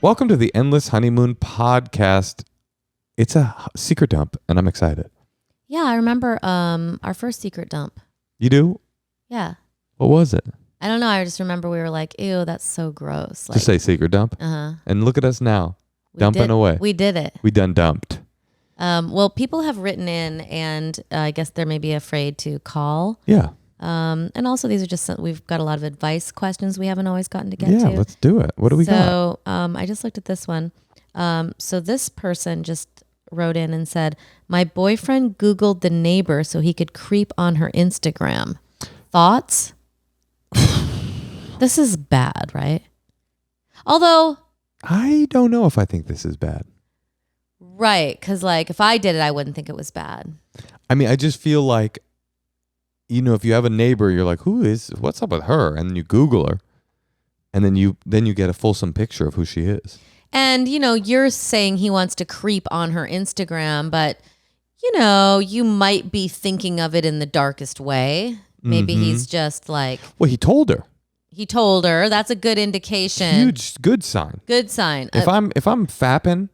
Welcome to the Endless Honeymoon Podcast. It's a secret dump, and I'm excited. Yeah, I remember our first secret dump. You do? Yeah. What was it? I don't know. I just remember we were like, ew, that's so gross. Like, Just say secret dump. uh-huh. And look at us now, dumping away. We did it. We done dumped. Well, people have written in, and I guess they're maybe afraid to call. Yeah. And also, these are just we've got a lot of advice questions we haven't always gotten to get to. Yeah, let's do it. What do we got? So I just looked at this one. So this person just wrote in and said, my boyfriend Googled the neighbor so he could creep on her Instagram. Thoughts? This is bad, right? Although I don't know if I think this is bad. right, because like if I did it, I wouldn't think it was bad. I mean, I just feel like, you know, if you have a neighbor, you're like, what's up with her? And then you Google her, and then you get a fulsome picture of who she is. And, you know, you're saying he wants to creep on her Instagram, but, you know, you might be thinking of it in the darkest way. Maybe he's just like... Well, he told her. He told her. That's a good indication. Good sign. Good sign. If I'm fapping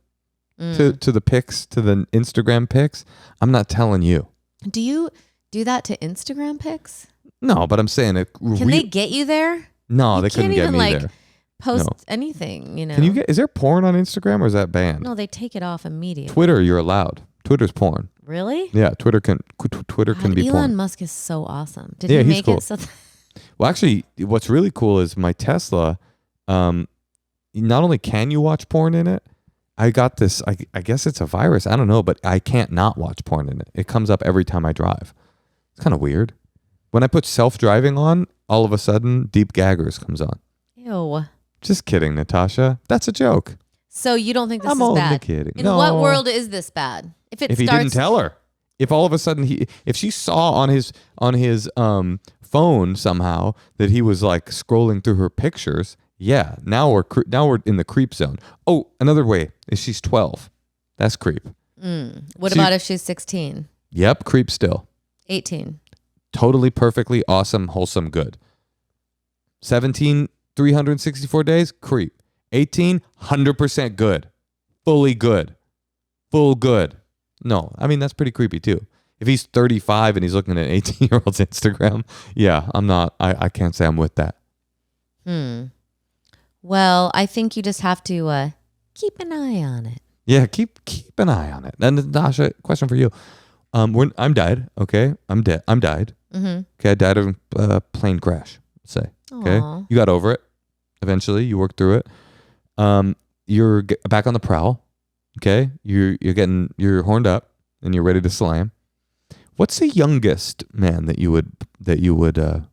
to the pics, to the Instagram pics, I'm not telling you. Do you do that to Instagram pics? No, but I'm saying it. Can they get you there? No, you they couldn't get me there. Post anything, you know. Can you get? Is there porn on Instagram or is that banned? No, they take it off immediately. Twitter, you're allowed. Twitter's porn. Really? Yeah, Twitter can be porn. Elon Musk is so awesome. Did Yeah, he he's make cool. it so? Well, actually, what's really cool is my Tesla. Not only can you watch porn in it, I got this. I guess it's a virus. I don't know, but I can't not watch porn in it. It comes up every time I drive. It's kind of weird. When I put self-driving on, all of a sudden, Deep Gaggers comes on. Ew. Just kidding, Natasha. That's a joke. So you don't think this I'm is only bad? kidding. In No. what world is this bad? If He didn't tell her, if all of a sudden if she saw on his phone somehow that he was like scrolling through her pictures, yeah, now we're in the creep zone. Oh, another way is she's 12. That's creep. What about if she's 16? Yep, creep still. 18. Totally, perfectly, awesome, wholesome, good. 17, 364 days, creep. 18, 100% good. Fully good. Full good. No, I mean, that's pretty creepy too. If he's 35 and he's looking at an 18-year-old's Instagram, yeah, I'm not, I can't say I'm with that. Well, I think you just have to keep an eye on it. Yeah, keep an eye on it. And Natasha, question for you. When I'm died, okay? I'm dead. I'm died. Mm-hmm. Okay, I died of a plane crash, say. Okay? Aw. You got over it. Eventually, you worked through it. You're back on the prowl. Okay? You're horned up and you're ready to slam. What's the youngest man that you would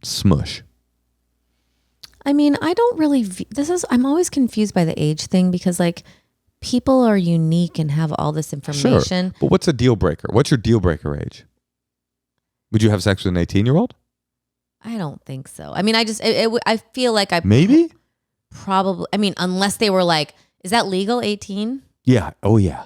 smush? I mean, I don't really. I'm always confused by the age thing because like people are unique and have all this information. Sure. But what's a deal breaker? What's your deal breaker age? Would you have sex with an 18-year-old? I don't think so. I mean, I feel like Maybe? probably. I mean, unless they were like, is that legal? 18? Yeah. Oh yeah.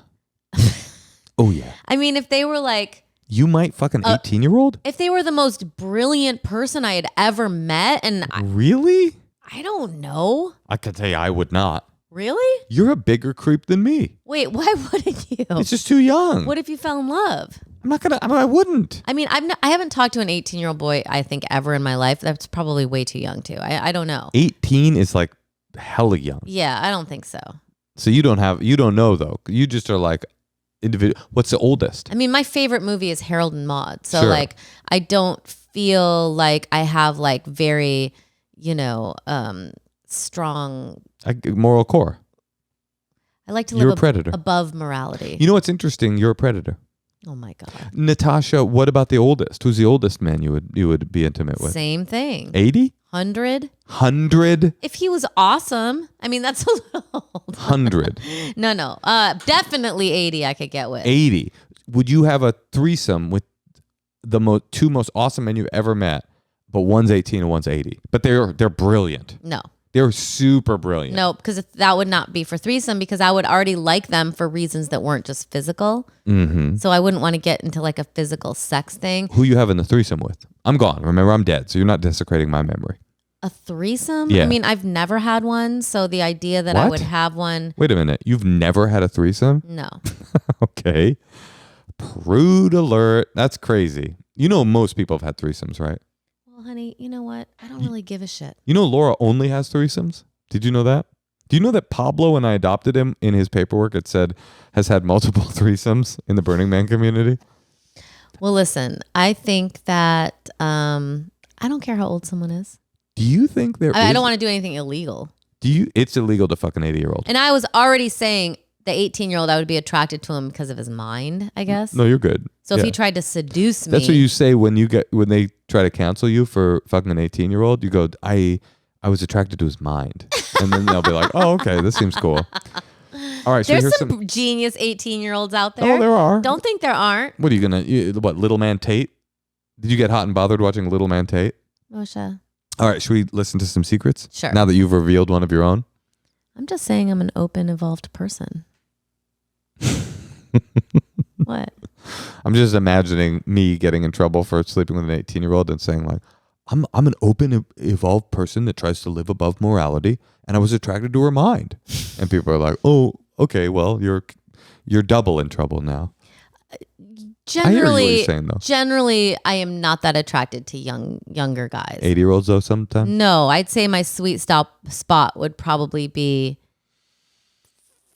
Oh yeah. I mean, if they were like, You might fuck an 18-year-old? if they were the most brilliant person I had ever met, and Really? I don't know. I could tell you I would not. Really? You're a bigger creep than me. Wait, why wouldn't you? It's just too young. What if you fell in love? I wouldn't. I mean, I haven't talked to an 18-year-old boy, I think, ever in my life. That's probably way too young, too. I don't know. 18 is like hella young. Yeah, I don't think so. So you don't know though. You just are like individual. What's the oldest? I mean, my favorite movie is Harold and Maude. So, Sure. like, I don't feel like I have, like, very, strong... Moral core. I like to You're live a predator. above morality. You know what's interesting? You're a predator. Oh, my God. Natasha, what about the oldest? Who's the oldest man you would be intimate with? Same thing. 80? 100? 100? If he was awesome. I mean, that's a little old. 100. No. Definitely 80 I could get with. 80. Would you have a threesome with the two most awesome men you've ever met, but one's 18 and one's 80? But they're brilliant. No. They're super brilliant. No, because that would not be for threesome because I would already like them for reasons that weren't just physical. Mm-hmm. So I wouldn't want to get into like a physical sex thing. Who you having the threesome with? I'm gone. Remember, I'm dead, so you're not desecrating my memory. A threesome? Yeah. I mean, I've never had one, so the idea that I What? would have one, Wait a minute. You've never had a threesome? no. Okay. Prude alert. That's crazy. You know, most people have had threesomes, right? Well, honey, you know what? I don't really give a shit. You know, Laura only has threesomes. Did you know that? Do you know that Pablo, when I adopted him, in his paperwork, it said has had multiple threesomes in the Burning Man community? Well, listen, I think that I don't care how old someone is. Do you think there I is? don't want to do anything illegal. It's illegal to fuck an 80-year-old. And I was already saying the 18-year-old, I would be attracted to him because of his mind, I guess. No, you're good. So if he tried to seduce me. That's what you say when they try to cancel you for fucking an 18-year-old. You go, I was attracted to his mind. And then they'll be like, oh, okay, this seems cool. All right, so There's here's some genius 18-year-olds out there. Oh, there are. Don't think there aren't. What are you going to, Little Man Tate? Did you get hot and bothered watching Little Man Tate? Moshe. All right, should we listen to some secrets? Sure. Now that you've revealed one of your own? I'm just saying I'm an open, evolved person. What? I'm just imagining me getting in trouble for sleeping with an 18-year-old and saying like, I'm an open, evolved person that tries to live above morality, and I was attracted to her mind. And people are like, oh, okay, well, you're double in trouble now. I hear what you're saying, though. Generally, I am not that attracted to younger guys. 80-year-olds, though, sometimes? No, I'd say my sweet spot would probably be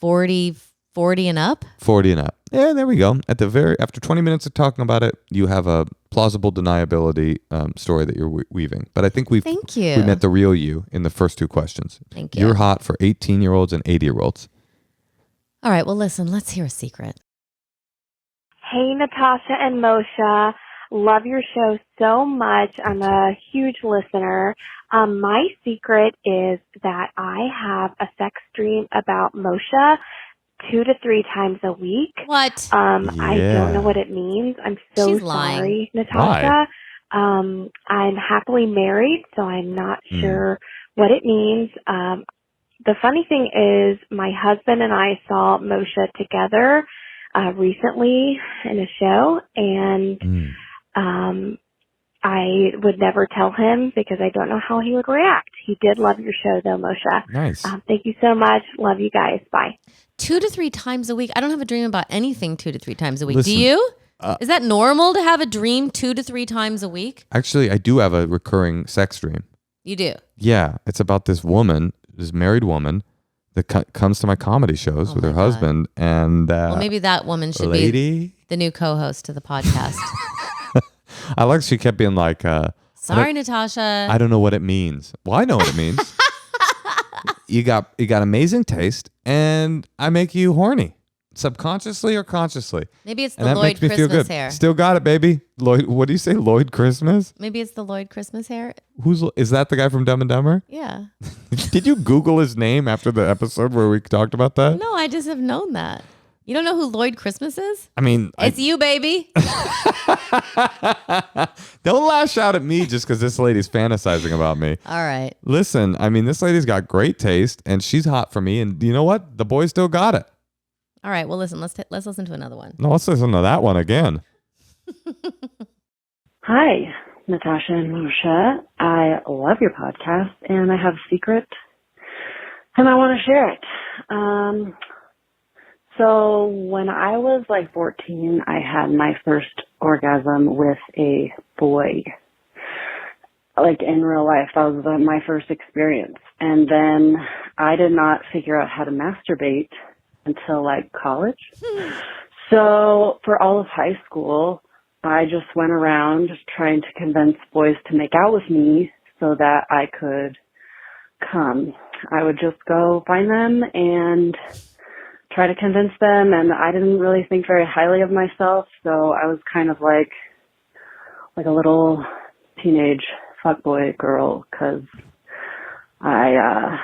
40 and up. 40 and up. Yeah, there we go. After 20 minutes of talking about it, you have a plausible deniability story that you're weaving. But I think Thank you. we met the real you in the first two questions. Thank you. You're hot for 18-year-olds and 80-year-olds. All right, well, listen, let's hear a secret. Hey, Natasha and Moshe. Love your show so much. I'm a huge listener. My secret is that I have a sex dream about Moshe 2 to 3 times a week. What? I don't know what it means. I'm so She's lying. sorry, Natasha. I'm happily married, so I'm not sure what it means. The funny thing is my husband and I saw Moshe together recently in a show, and I would never tell him because I don't know how he would react. He did love your show, though, Moshe. Nice. Thank you so much. Love you guys. Bye. 2 to 3 times a week. I don't have a dream about anything 2 to 3 times a week. Listen, Do you? Is that normal to have a dream 2 to 3 times a week? Actually, I do have a recurring sex dream. You do? Yeah, it's about this married woman that comes to my comedy shows with her husband. And well, maybe that woman should be the new co-host to the podcast. I like she kept being like, sorry, Natasha. I don't know what it means. Well, I know what it means. You got amazing taste, and I make you horny, subconsciously or consciously. Maybe it's the and that Lloyd makes me feel Christmas good. hair. Still got it, baby. Lloyd, what do you say, Lloyd Christmas? Maybe it's the Lloyd Christmas hair. Is that the guy from Dumb and Dumber? Yeah. Did you Google his name after the episode where we talked about that? No, I just have known that. You don't know who Lloyd Christmas is? I mean, it's you, baby. Don't lash out at me just because this lady's fantasizing about me. All right. Listen, I mean, this lady's got great taste, and she's hot for me. And you know what? The boy still got it. All right. Well, listen. Let's listen to another one. No, let's listen to that one again. Hi, Natasha and Moshe. I love your podcast, and I have a secret, and I want to share it. So when I was like 14, I had my first orgasm with a boy. Like in real life, that was my first experience. And then I did not figure out how to masturbate until like college. So for all of high school, I just went around trying to convince boys to make out with me so that I could come. I would just go find them and try to convince them, and I didn't really think very highly of myself, so I was kind of like a little teenage fuckboy girl, because I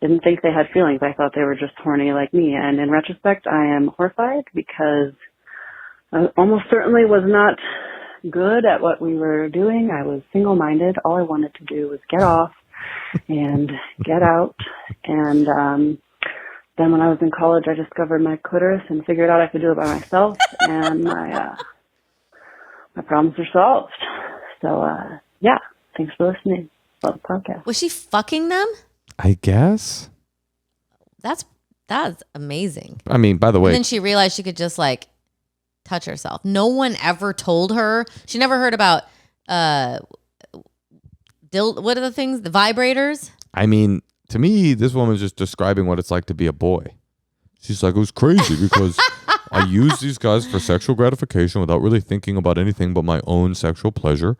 didn't think they had feelings. I thought they were just horny like me, and in retrospect, I am horrified because I almost certainly was not good at what we were doing. I was single-minded. All I wanted to do was get off and get out, and then when I was in college, I discovered my clitoris and figured out I could do it by myself, and my problems are solved. So, yeah, thanks for listening. Love the podcast. Was she fucking them? I guess. That's amazing. I mean, by the way, And then she realized she could just like touch herself. No one ever told her. She never heard about what are the things? The vibrators? I mean, to me, this woman's just describing what it's like to be a boy. She's like, it was crazy because I used these guys for sexual gratification without really thinking about anything but my own sexual pleasure.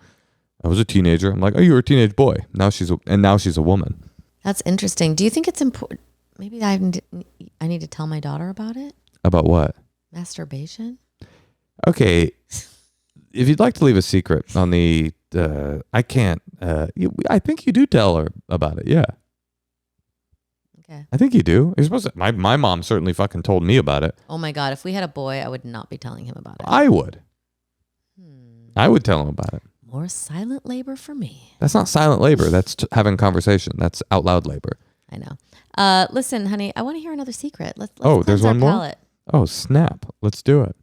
I was a teenager. I'm like, oh, you were a teenage boy. Now she's a woman. That's interesting. Do you think it's important? Maybe I need to tell my daughter about it. About what? Masturbation. Okay. If you'd like to leave a secret on the, I can't. I think you do tell her about it. Yeah. Okay. I think you do. You're supposed to. My mom certainly fucking told me about it. Oh my God. If we had a boy, I would not be telling him about it. I would. I would tell him about it. More silent labor for me. That's not silent labor. That's having conversation. That's out loud labor. I know. Listen, honey, I want to hear another secret. Let's Oh, there's cleanse our one more? palate. Oh, snap. Let's do it.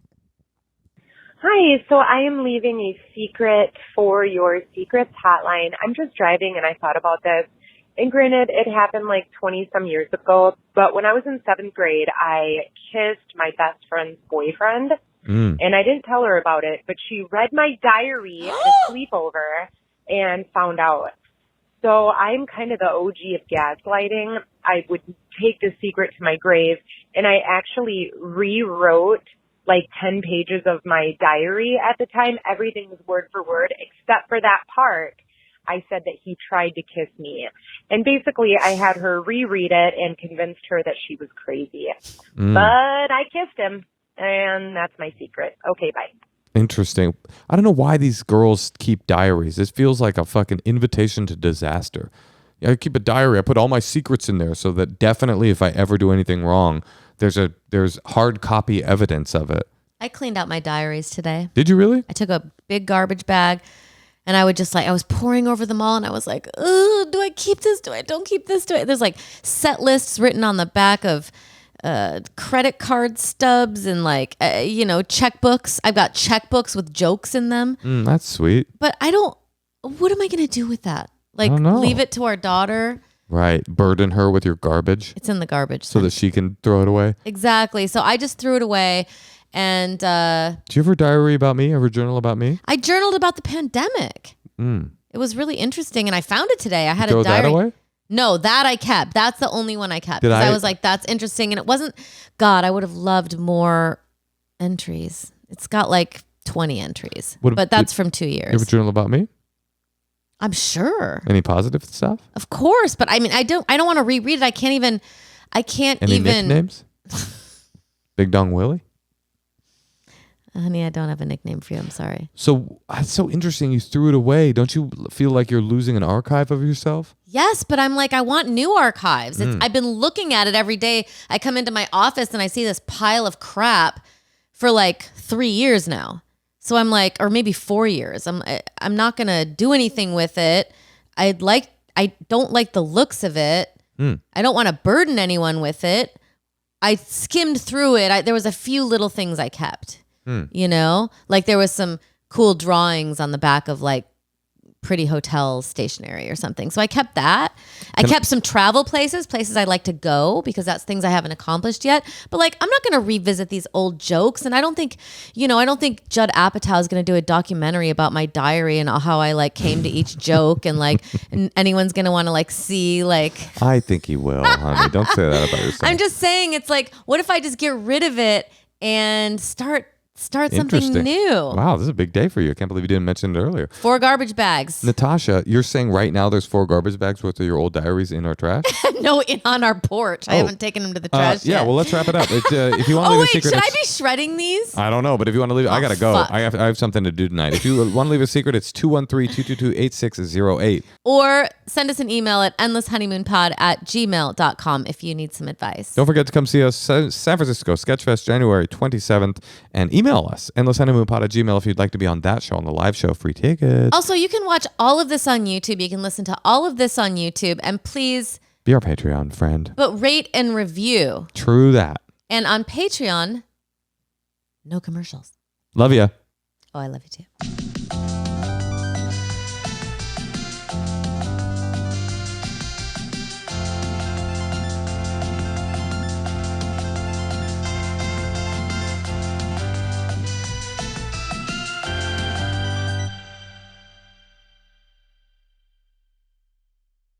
Hi, so I am leaving a secret for your secrets hotline. I'm just driving and I thought about this. And granted, it happened like 20 some years ago, but when I was in 7th grade, I kissed my best friend's boyfriend. And I didn't tell her about it, but she read my diary at a sleepover and found out. So I'm kind of the OG of gaslighting. I would take the secret to my grave, and I actually rewrote like 10 pages of my diary at the time. Everything was word for word, except for that part. I said that he tried to kiss me. And basically, I had her reread it and convinced her that she was crazy. But I kissed him. And that's my secret. Okay, bye. Interesting. I don't know why these girls keep diaries. This feels like a fucking invitation to disaster. I keep a diary. I put all my secrets in there so that definitely if I ever do anything wrong, there's hard copy evidence of it. I cleaned out my diaries today. Did you really? I took a big garbage bag and I would just I was pouring over them all and I was like, oh, do I keep this? Do I don't keep this? There's like set lists written on the back of credit card stubs and checkbooks. I've got checkbooks with jokes in them. That's sweet. But what am I going to do with that? I don't know. Leave it to our daughter? Right. Burden her with your garbage. It's in the garbage. So that she can throw it away. Exactly. So I just threw it away. And do you ever diary about me? Ever journal about me? I journaled about the pandemic. It was really interesting. And I found it today. I had Throw a diary. that away? No, that I kept. That's the only one I kept. Did Because I- I was like, that's interesting. And it wasn't, God, I would have loved more entries. It's got like 20 entries. But that's from 2 You years. ever journal about me? I'm sure. Any positive stuff? Of course. But I mean, I don't want to reread it. I can't even. Any nicknames? Big Dong Willie? Honey, I don't have a nickname for you. I'm sorry. So it's so interesting. You threw it away. Don't you feel like you're losing an archive of yourself? Yes, but I'm like, I want new archives. I've been looking at it every day. I come into my office and I see this pile of crap for like 3 years now. So I'm like, or maybe 4 years. I'm not gonna do anything with it. I don't like the looks of it. I don't want to burden anyone with it. I skimmed through it. There was a few little things I kept. Like there was some cool drawings on the back of like pretty hotel stationery or something. So I kept that. I kept some travel places I'd like to go because that's things I haven't accomplished yet. But like, I'm not going to revisit these old jokes. And I don't think Judd Apatow is going to do a documentary about my diary and how I like came to each joke and like, and anyone's going to want to like see like. I think he will, honey. Don't say that about yourself. I'm just saying it's like, what if I just get rid of it and start something Interesting. new? Wow, this is a big day for you. I can't believe you didn't mention it earlier. 4 garbage bags. Natasha, you're saying right now there's 4 garbage bags worth of your old diaries in our trash? No, on our porch. I haven't taken them to the trash Yeah, yet. well, let's wrap it up. If you want to Oh leave wait, a secret, should I be shredding these? I don't know, but if you want to leave, I gotta go. fuck. I have something to do tonight. If you want to leave a secret, it's 213-222-8608. Or send us an email at endlesshoneymoonpod@gmail.com if you need some advice. Don't forget to come see us San Francisco Sketchfest January 27th and email us endlesshoneymoonpod@gmail if you'd like to be on that show, on the live show. Free tickets. Also, you can watch all of this on YouTube. You can listen to all of this on YouTube, and please, Be our Patreon friend. but rate and review. True that. And on Patreon, no commercials. Love ya. Oh, I love you too.